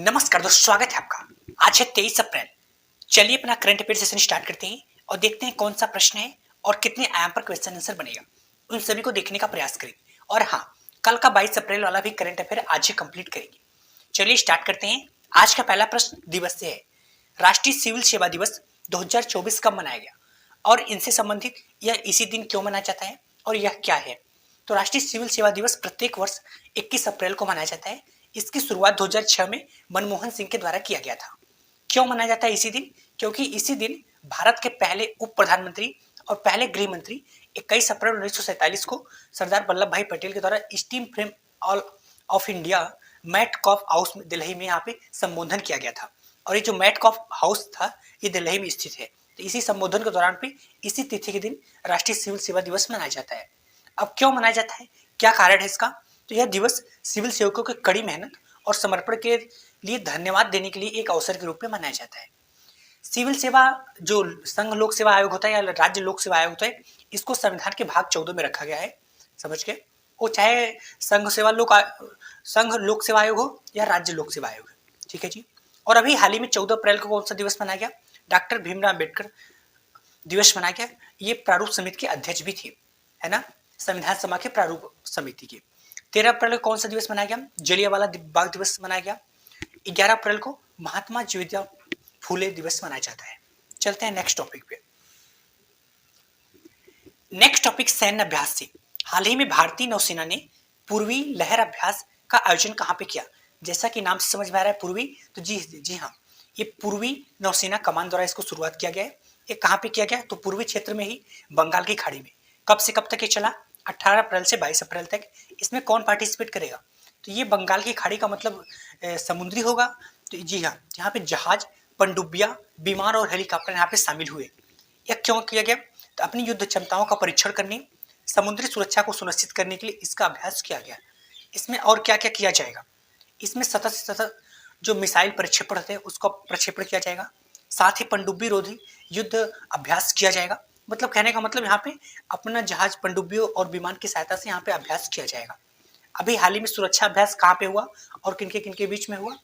नमस्कार दोस्तों, स्वागत है आपका। आज है 23 अप्रैल। चलिए अपना करंट अफेयर सेशन स्टार्ट करते हैं और देखते हैं कौन सा प्रश्न है और कितने आयाम पर क्वेश्चन आंसर बनेगा। उन सभी को देखने का प्रयास करें। और हाँ, कल का 22 अप्रैल वाला भी करंट अफेयर आज ही कंप्लीट करेंगे। चलिए स्टार्ट करते हैं। आज का पहला प्रश्न दिवस से है। राष्ट्रीय सिविल सेवा दिवस 2024 कब मनाया गया और इनसे संबंधित यह इसी दिन क्यों मनाया जाता है और यह क्या है। तो राष्ट्रीय सिविल सेवा दिवस प्रत्येक वर्ष 21 अप्रैल को मनाया जाता है। इसकी शुरुआत 2006 में मनमोहन सिंह के द्वारा किया गया था। क्यों मनाया जाता है इसी दिन? क्योंकि इसी दिन भारत के पहले उप प्रधानमंत्री और पहले गृह मंत्री 21 अप्रैल 1947 को सरदार वल्लभ भाई पटेल के द्वारा steam frame all of India Metcalfe house Delhi में यहाँ पे संबोधन किया गया था। और ये जो मैटकॉफ हाउस था ये दिल्ली में स्थित है। तो इसी संबोधन के दौरान पे इसी तिथि के दिन राष्ट्रीय सिविल सेवा दिवस मनाया जाता है। अब क्यों मनाया जाता है, क्या कारण है इसका? तो यह दिवस सिविल सेवकों की कड़ी मेहनत और समर्पण के लिए धन्यवाद देने के लिए एक अवसर के रूप में मनाया जाता है। सिविल सेवा जो संघ लोक सेवा आयोग होता है या राज्य लोक सेवा आयोग होता है, इसको संविधान के भाग 14 में रखा गया है। समझ के, वो चाहे संघ लोक सेवा आयोग हो या राज्य लोक सेवा आयोग, ठीक है जी। और अभी हाल ही में 14 अप्रैल को कौन सा दिवस मनाया गया? डॉक्टर भीमराव अम्बेडकर दिवस मनाया गया। ये प्रारूप समिति के अध्यक्ष भी थे, है ना, संविधान सभा के प्रारूप समिति के। 13 अप्रैल को कौन सा दिवस मनाया गया? जलियांवाला बाग दिवस मनाया गया। 11 अप्रैल को महात्मा ज्योतिबा फूले दिवस मनाया जाता है। चलते हैं नेक्स्ट टॉपिक पे। नेक्स्ट टॉपिक सैन्य अभ्यास से। हाल ही में भारतीय नौसेना ने पूर्वी लहर अभ्यास का आयोजन कहाँ पे किया? जैसा कि नाम से समझ में आ रहा है पूर्वी, तो जी हाँ, ये पूर्वी नौसेना कमान द्वारा इसको शुरुआत किया गया है। ये कहाँ पे किया गया? तो पूर्वी क्षेत्र में ही, बंगाल की खाड़ी में। कब से कब तक ये चला? 18 अप्रैल से 22 अप्रैल तक। इसमें कौन पार्टिसिपेट करेगा? तो ये बंगाल की खाड़ी का मतलब समुद्री होगा। तो जी हाँ, यहाँ पे जहाज, पनडुब्बियां, विमान और हेलीकॉप्टर यहाँ पे शामिल हुए। यह क्यों किया गया? तो अपनी युद्ध क्षमताओं का परीक्षण करने, समुद्री सुरक्षा को सुनिश्चित करने के लिए इसका अभ्यास किया गया। इसमें और क्या क्या किया जाएगा? इसमें सतत से सतत जो मिसाइल प्रक्षेपण होते हैं उसका प्रक्षेपण किया जाएगा। साथ ही पनडुब्बी रोधी युद्ध अभ्यास किया जाएगा। मतलब कहने का मतलब यहाँ पे अपना जहाज, पनडुब्बियों और विमान की सहायता से यहाँ पे अभ्यास किया जाएगा। अभी हाल ही में सुरक्षा अभ्यास कहाँ पे हुआ और किनके बीच में हुआ?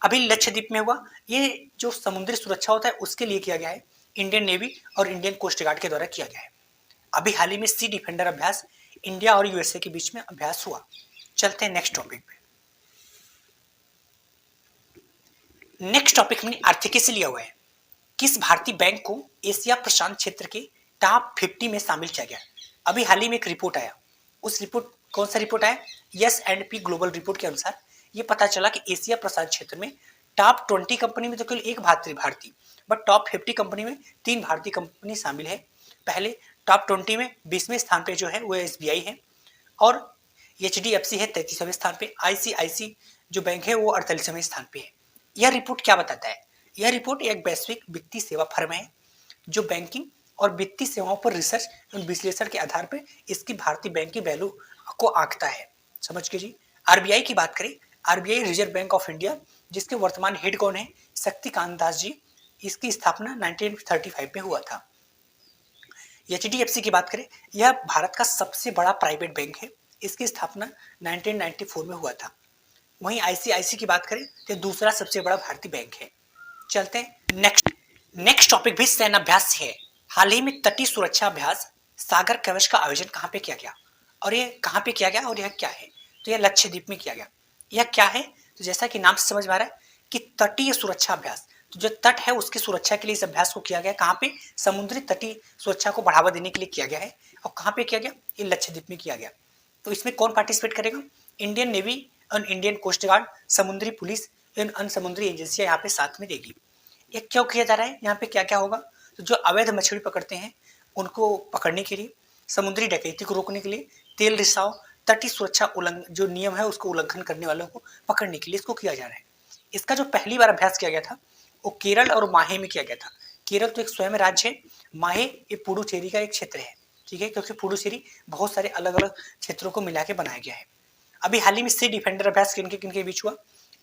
अभी लक्षद्वीप में हुआ। ये जो समुद्री सुरक्षा होता है उसके लिए किया गया है। इंडियन नेवी और इंडियन कोस्ट गार्ड के द्वारा किया गया है। अभी हाल ही में सी डिफेंडर अभ्यास इंडिया और यूएसए के बीच में अभ्यास हुआ। चलते हैं नेक्स्ट टॉपिक पे। नेक्स्ट टॉपिक में आर्थिकी से लिया हुआ है। किस भारतीय बैंक को एशिया प्रशांत क्षेत्र के टॉप 50 में शामिल किया गया? अभी हाल ही में एक रिपोर्ट आया। उस रिपोर्ट, कौन सा रिपोर्ट आया? S&P ग्लोबल रिपोर्ट के अनुसार ये पता चला कि एशिया प्रशांत क्षेत्र में टॉप 20 कंपनी में तो केवल एक भारतीय, बट टॉप 50 कंपनी में 3 भारतीय कंपनी शामिल है। पहले टॉप 20 में 20वें स्थान पे जो है वो SBI है और HDFC है 33वें स्थान पे। ICICI जो बैंक है वो 48वें स्थान पे है। यह रिपोर्ट क्या बताता है? यह रिपोर्ट एक वैश्विक वित्तीय सेवा फर्म है जो बैंकिंग और वित्तीय सेवाओं पर रिसर्च एवं विश्लेषण के आधार पर इसकी भारतीय बैंक की वैल्यू को आंकता है। समझ के जी। RBI की बात करें, RBI reserve bank of India, जिसके वर्तमान हेड कौन है? शक्तिकांत दास जी। इसकी स्थापना 1935 में हुआ था। HDFC की बात करें, यह भारत का सबसे बड़ा प्राइवेट बैंक है। इसकी स्थापना 1994 में हुआ था। वहीं ICICI की बात करें तो दूसरा सबसे बड़ा भारतीय बैंक है। चलते हैं नेक्स्ट टॉपिक भी सैन्य अभ्यास से है। हाल ही में तटीय सुरक्षा अभ्यास सागर कवच का आयोजन कहाँ पे किया गया और ये कहाँ पे किया गया और यह क्या है? तो यह लक्षद्वीप में किया गया। यह क्या है? तो जैसा कि नाम से समझ में आ रहा है कि तटीय सुरक्षा अभ्यास, तो जो तट है उसकी सुरक्षा के लिए इस अभ्यास को किया गया। कहाँ पे? समुद्री तटीय सुरक्षा को बढ़ावा देने के लिए किया गया है। और कहाँ पे किया गया? ये लक्षद्वीप में किया गया। तो इसमें कौन पार्टिसिपेट करेगा? इंडियन नेवी और इंडियन कोस्ट गार्ड, समुद्री पुलिस एवं अन्य समुद्री एजेंसियां यहाँ पे साथ में देगी। ये क्यों किया जा रहा है? यहाँ पे क्या क्या होगा? तो जो अवैध मछली पकड़ते हैं उनको पकड़ने के लिए, समुद्री डकैती को रोकने के लिए, तेल रिसाव, तटीय सुरक्षा उल्लंघन जो नियम है उसको उल्लंघन करने वालों को पकड़ने के लिए इसको किया जा रहा है। इसका जो पहली बार अभ्यास किया गया था वो केरल और माहे में किया गया था। केरल तो एक स्वयं राज्य है, माहे ये पुडुचेरी का एक क्षेत्र है, ठीक है, क्योंकि पुडुचेरी बहुत सारे अलग अलग क्षेत्रों को मिला के बनाया गया है। अभी हाल ही में सी डिफेंडर अभ्यास किनके बीच हुआ?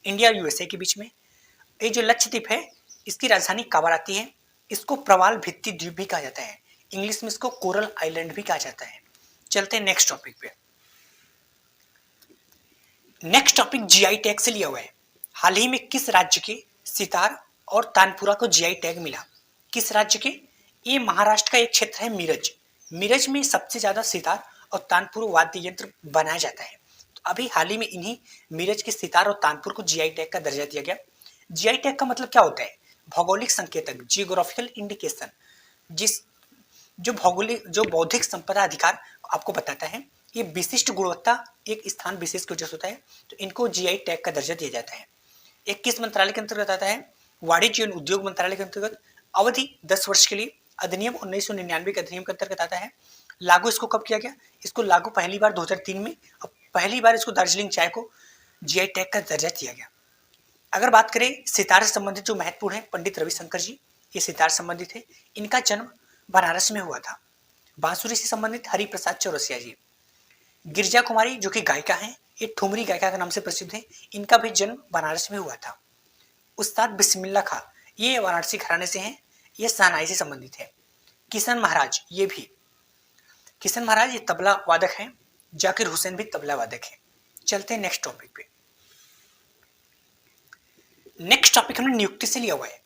इंडिया और यूएसए के बीच में। ये जो लक्षद्वीप है इसकी राजधानी काबल आती है। इसको प्रवाल भित्ति द्वीप भी कहा जाता है। इंग्लिश में इसको कोरल आइलैंड भी कहा जाता है। चलते हैं नेक्स्ट टॉपिक पे। नेक्स्ट टॉपिक GI टैग से लिया हुआ है। हाल ही में किस राज्य के सितार और तानपुरा को जीआई टैग मिला? किस राज्य के? ये महाराष्ट्र का एक क्षेत्र है मीरज। मीरज में सबसे ज्यादा सितार और तानपुर वाद्य यंत्र बनाया जाता है। तो अभी हाल ही में इन्हीं मीरज के सितार और तानपुर को जीआई टैग का दर्जा दिया गया। जीआई टैग का मतलब क्या होता है? भौगोलिक संकेतक, जियोग्राफिकल इंडिकेशन, जिस जो बौद्धिक संपदा अधिकार आपको बताता है। ये विशिष्ट गुणवत्ता एक स्थान विशेष की वजह से होता है, तो इनको जीआई टैग का दर्जा दिया जाता है। एक किस मंत्रालय के अंतर्गत आता है? वाणिज्य एवं उद्योग मंत्रालय के अंतर्गत। अवधि 10 वर्ष के लिए। अधिनियम 1999 के अधिनियम के अंतर्गत आता है। लागू इसको कब किया गया? इसको लागू पहली बार 2003 में, और पहली बार इसको दार्जिलिंग चाय को जीआई टैग का दर्जा दिया गया। अगर बात करें सितार से संबंधित जो महत्वपूर्ण है, पंडित रविशंकर जी, ये सितार संबंधित है। इनका जन्म बनारस में हुआ था। बांसुरी से संबंधित हरिप्रसाद चौरसिया जी। गिरजा कुमारी जो कि गायिका हैं, ये ठुमरी गायिका के नाम से प्रसिद्ध है। इनका भी जन्म बनारस में हुआ था। उस्ताद बिस्मिल्लाह खां, ये वाराणसी घराने से हैं, ये शहनाई से संबंधित है। किशन महाराज, ये भी किशन महाराज ये तबला वादक हैं। जाकिर हुसैन भी तबला वादक है। चलते हैं नेक्स्ट टॉपिक पे। नेक्स्ट टॉपिक हमने नियुक्ति से लिया हुआ है।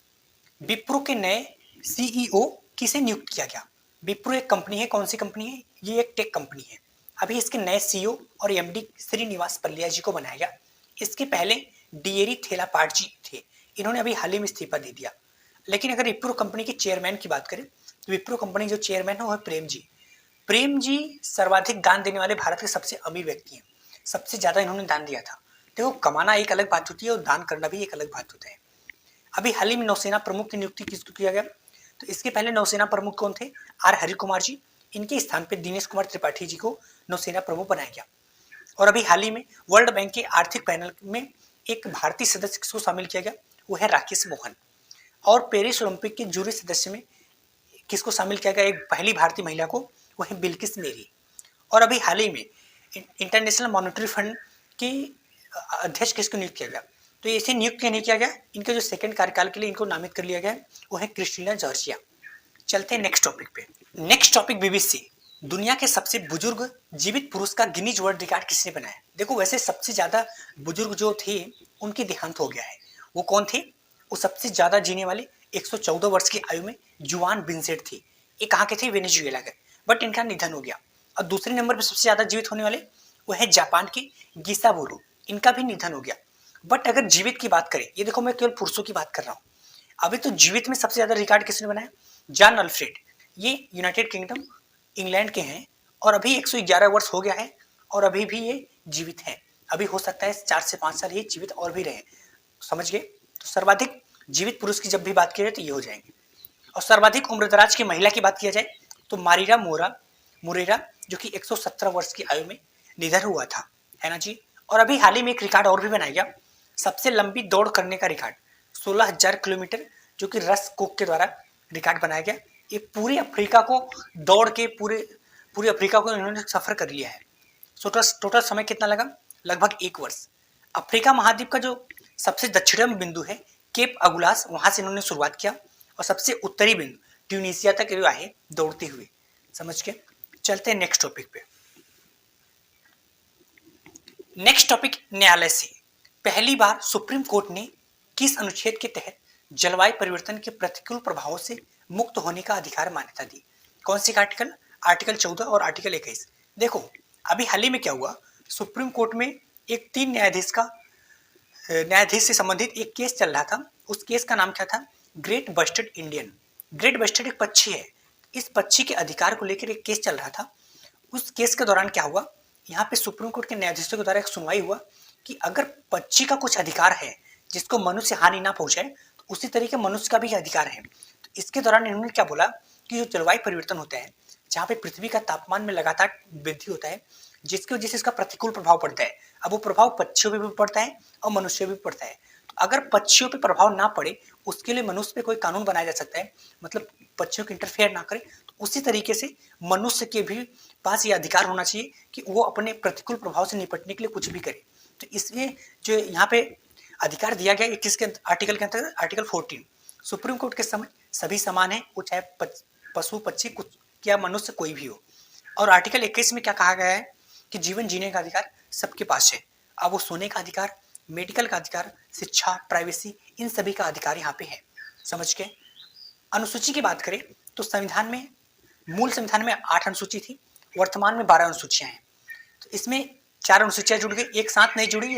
विप्रो के नए सीईओ किसे नियुक्त किया गया? विप्रो एक कंपनी है। कौन सी कंपनी है? ये एक टेक कंपनी है। अभी इसके नए सीईओ और एमडी श्रीनिवास पल्लिया जी को बनाया गया। इसके पहले डीएरी थेलापाठ जी थे। इन्होंने अभी हाल ही में इस्तीफा दे दिया। लेकिन अगर विप्रो कंपनी के चेयरमैन की बात करें तो विप्रो कंपनी जो चेयरमैन है वो है प्रेम जी। प्रेम जी सर्वाधिक दान देने वाले भारत के सबसे अमीर व्यक्ति हैं। सबसे ज्यादा इन्होंने दान दिया था। देखो, कमाना एक अलग बात होती है और दान करना भी एक अलग बात होता है। अभी हाल ही में नौसेना प्रमुख की नियुक्ति किसको किया गया? तो इसके पहले नौसेना प्रमुख कौन थे? आर हरि कुमार जी। इनके स्थान पे दिनेश कुमार त्रिपाठी जी को नौसेना प्रमुख बनाया गया। और अभी हाल ही में वर्ल्ड बैंक के आर्थिक पैनल में एक भारतीय सदस्य किसको शामिल किया गया? वो है राकेश मोहन। और पेरिस ओलंपिक के जूरी सदस्य में किसको शामिल किया गया? एक पहली भारतीय महिला को, वो है बिल्किस मेरी। और अभी हाल ही में इंटरनेशनल मॉनेटरी फंड के अध्यक्ष किसको नियुक्त किया गया? तो इसे नियुक्त नहीं किया गया। इनके जो सेकंड कार्यकाल के लिए इनको नामित कर लिया गया वो है क्रिस्टीना जॉर्जिया। चलते हैं नेक्स्ट टॉपिक पे। Next topic BBC. दुनिया के सबसे बुजुर्ग जीवित पुरुष का गिनीज वर्ल्ड रिकॉर्ड किसने बनाया? देखो, वैसे सबसे ज्यादा बुजुर्ग जो थे उनकी देहांत हो गया है। वो कौन थे? वो सबसे ज्यादा जीने वाले 114 वर्ष की आयु में जुआन बिन्सेंट थे। ये कहाँ के थे? वेनेजुएला के। बट इनका निधन हो गया। और दूसरे नंबर पर सबसे ज्यादा जीवित होने वाले वो है जापान के गीसा बोरो। इनका भी निधन हो गया। बट अगर जीवित की बात करें, ये देखो मैं केवल पुरुषों की बात कर रहा हूँ। अभी तो जीवित में सबसे ज्यादा रिकॉर्ड किसने बनाया? John Alfred. ये यूनाइटेड किंगडम इंग्लैंड के हैं और अभी 111 वर्ष हो गया है और अभी भी ये जीवित हैं। अभी हो सकता है 4 से 5 साल ये जीवित और भी रहे। समझ गए? तो सर्वाधिक जीवित पुरुष की जब भी बात की जाए तो ये हो जाएंगे। और सर्वाधिक उम्रदराज की महिला की बात किया जाए तो मारिरा मुरेरा जो कि 117 वर्ष की आयु में निधन हुआ था, है ना जी। और अभी हाल ही में एक रिकॉर्ड और भी बनाया गया। सबसे लंबी दौड़ करने का रिकॉर्ड 16,000 किलोमीटर जो कि रस कोक के द्वारा रिकॉर्ड बनाया गया। ये पूरे अफ्रीका को दौड़ के पूरे अफ्रीका को इन्होंने सफर कर लिया है। टोटल समय कितना लगा? लगभग 1 वर्ष। अफ्रीका महाद्वीप का जो सबसे दक्षिणम बिंदु है केप अगुलास, वहां से इन्होंने शुरुआत किया और सबसे उत्तरी बिंदु ट्यूनीसिया तक आए दौड़ते हुए। समझ के? चलते हैं नेक्स्ट टॉपिक पे। नेक्स्ट टॉपिक न्यायालय से। पहली बार सुप्रीम कोर्ट ने किस अनुच्छेद के तहत जलवायु परिवर्तन के प्रतिकूल प्रभावों से मुक्त होने का अधिकार मान्यता दी? कौन सी आर्टिकल? आर्टिकल 14 और आर्टिकल 21। देखो, अभी हाल ही में क्या हुआ, सुप्रीम कोर्ट में एक 3 न्यायाधीश से संबंधित एक केस चल रहा था। उस केस का नाम क्या था? Great bustard Indian. Great bustard एक पक्षी है। इस पक्षी के अधिकार को लेकर एक केस चल रहा था। उस केस के दौरान क्या हुआ, यहाँ पे सुप्रीम कोर्ट के न्यायाधीशों के द्वारा एक सुनवाई हुआ कि अगर पक्षी का कुछ अधिकार है जिसको मनुष्य हानि ना पहुंचाए, तो उसी तरीके मनुष्य का भी अधिकार है। तो इसके दौरान इन्होंने क्या बोला कि जो जलवायु परिवर्तन होता है, जहाँ पे पृथ्वी का तापमान में लगातार वृद्धि होता है, जिसकी वजह से इसका प्रतिकूल प्रभाव पड़ता है। अब वो प्रभाव पक्षियों पे भी पड़ता है और मनुष्य पे भी पड़ता है। तो अगर पक्षियों पे प्रभाव ना पड़े, उसके लिए मनुष्य पे कोई कानून बनाया जा सकता है, मतलब पक्षियों की इंटरफेयर ना करे। तो उसी तरीके से मनुष्य के भी पास ये अधिकार होना चाहिए कि वो अपने प्रतिकूल प्रभाव से निपटने के लिए कुछ भी करे। तो इसलिए जो यहाँ पे अधिकार दिया गया 21 के आर्टिकल के अंतर्गत आर्टिकल 14, सुप्रीम कोर्ट के समय सभी समान है, वो चाहे पशु पक्षी कुछ या मनुष्य कोई भी हो। और आर्टिकल 21 में क्या कहा गया है कि जीवन जीने का अधिकार सबके पास है। अब वो सोने का अधिकार, मेडिकल का अधिकार, शिक्षा, प्राइवेसी, इन सभी का अधिकार यहाँ पे है। समझ के। अनुसूची की बात करें तो संविधान में, मूल संविधान में 8 अनुसूची थी, वर्तमान में 12 अनुसूचियां हैं। तो इसमें 4 अनुसूचियां जुड़ गई, एक साथ नहीं जुड़ी,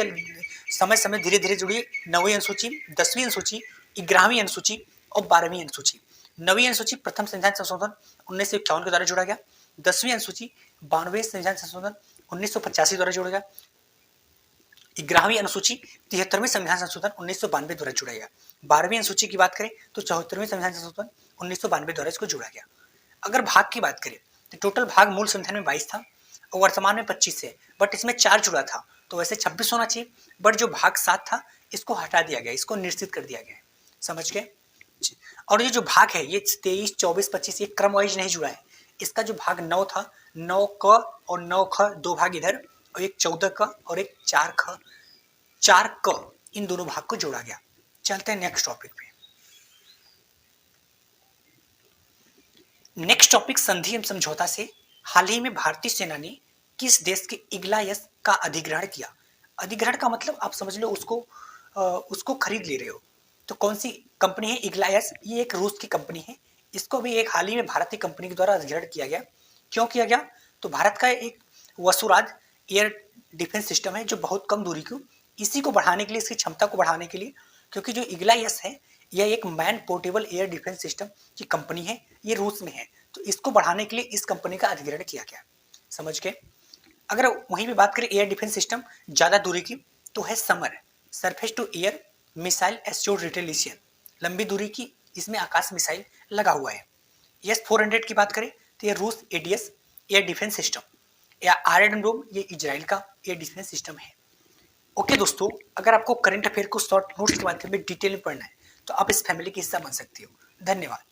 समय समय धीरे धीरे जुड़ी। 9वीं अनुसूची, 10वीं अनुसूची, 11वीं अनुसूची और 12वीं अनुसूची। 9वीं अनुसूची प्रथम संविधान संशोधन 1951 के द्वारा जोड़ा गया। 10वीं अनुसूची 92वें संविधान संशोधन 1985 द्वारा जोड़ा गया। 11वीं अनुसूची 73वें संविधान संशोधन 1992 द्वारा जोड़ा गया। 12वीं अनुसूची की बात करें तो 74वें संविधान संशोधन 1992 द्वारा इसको जोड़ा गया। अगर भाग की बात करें तो टोटल भाग मूल संविधान में 22 था और वर्तमान में 25 है, बट इसमें 4 जुड़ा था, तो वैसे 26 होना चाहिए, बट जो भाग 7 था इसको हटा दिया गया, इसको निश्चित कर दिया गया। समझ गए। और ये जो भाग है ये 23, 24, 25 ये क्रम वाइज नहीं जुड़ा है। इसका जो भाग 9 था, 9 क और 9 ख, 2 भाग इधर और एक 14 क और एक 4 ख, 4 क, इन दोनों भाग को जोड़ा गया। चलते हैं नेक्स्ट टॉपिक पे। नेक्स्ट टॉपिक संधि एवं समझौता से हाल ही में भारतीय सेना ने किस देश के इग्लायस का अधिग्रहण किया। अधिग्रहण का मतलब आप समझ लो उसको खरीद ले रहे हो। तो कौन सी कंपनी है इग्लायस? ये एक रूस की कंपनी है। इसको भी एक हाल ही में भारतीय कंपनी के द्वारा अधिग्रहण किया गया। क्यों किया गया? तो भारत का एक वसुराज एयर डिफेंस सिस्टम है जो बहुत कम दूरी को, इसी को बढ़ाने के लिए, इसकी क्षमता को बढ़ाने के लिए, क्योंकि जो इग्लायस है यह एक man portable air defence system की कंपनी है, ये रूस में है, तो इसको बढ़ाने के लिए इस कंपनी का अधिग्रहण किया गया। समझ के। अगर वहीं भी बात करें एयर डिफेंस सिस्टम ज्यादा दूरी की तो है SAMAR, surface to air missile assured retaliation, लंबी दूरी की इसमें आकाश मिसाइल लगा हुआ है। S-400 की बात करें तो ये रूस एडीएस एयर डिफेंस सिस्टम, या आयरन डोम ये इजराइल का एयर डिफेंस सिस्टम है। ओके दोस्तों, अगर आपको करंट अफेयर को शॉर्ट नोट्स के माध्यम में डिटेल में पढ़ना है तो आप इस फैमिली का हिस्सा बन सकते हो। धन्यवाद।